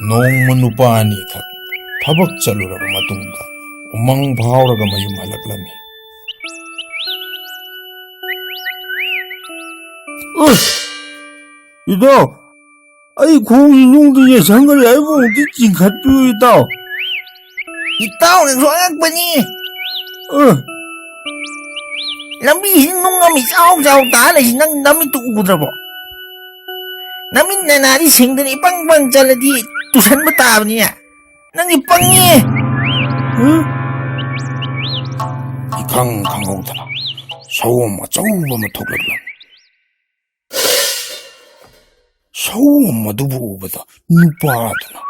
ꯅꯣꯡꯃ ꯅꯨꯄꯥ ꯑꯅꯤꯈꯛ ꯊꯕꯛ ꯆꯠꯂꯨꯔꯕ ꯃꯇꯨꯡꯗ ꯎꯃꯪ ꯐꯥꯎꯔꯒ ꯃꯌꯨꯝ ꯍꯜꯂꯛꯂꯝꯃꯤ. 이따, 아이 공인용등에 장거리 알봉지 찡갓뷰 이따. 이따오는 소약분이 남이 흰농감이 싸우자고 나라시 남이 또 우더라고. 남이 나나리 생들이 빵빵 잘라디 두산부 따브니야. 난 이 빵이 이강강하오더라. 소음 어쩌고보면 톡락람. 소음 어두부보다 누빠하더나.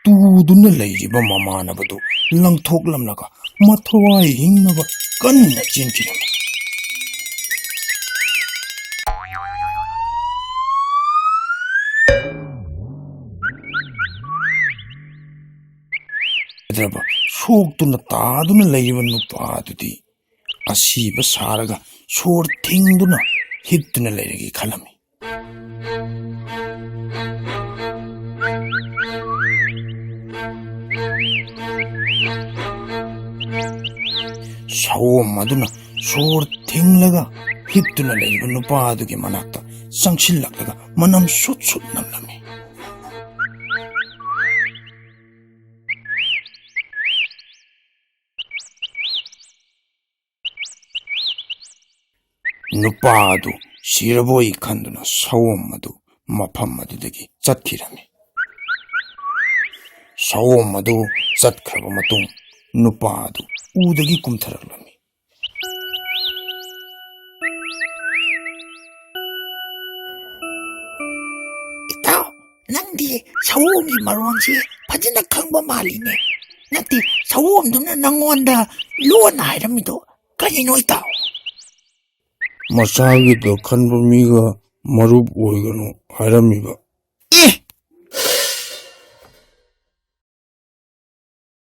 뚜두는 레이지바 마마나바도 랑톡람나가 마토와이 힝나가 깐나 찐티나. 얘들아봐, 속도나 따두는 레이바 누빠하두디 아시바 사라가 소르 팅두나 힙두나 레이기 칼람이. 소음 마두나 소르 팅라가 힙두나 레이바 누빠하두기 만났다 쌍실락라가 만남 쏟쏟 남람이. 누빠도 시러보이 칸두나 소음마도 마판마두되기 짰기라미. 소음마도 짰크라고 마동 누빠도 우되기 꿈타라라미. 이따오 난디 소음이 마루왕지 파지나 강바 말이네. 난디 소음도나 낭원다 루어나 이랍니도 까지노 이따오. 마사기도 칸범이가 마룹 오이가노 하람이가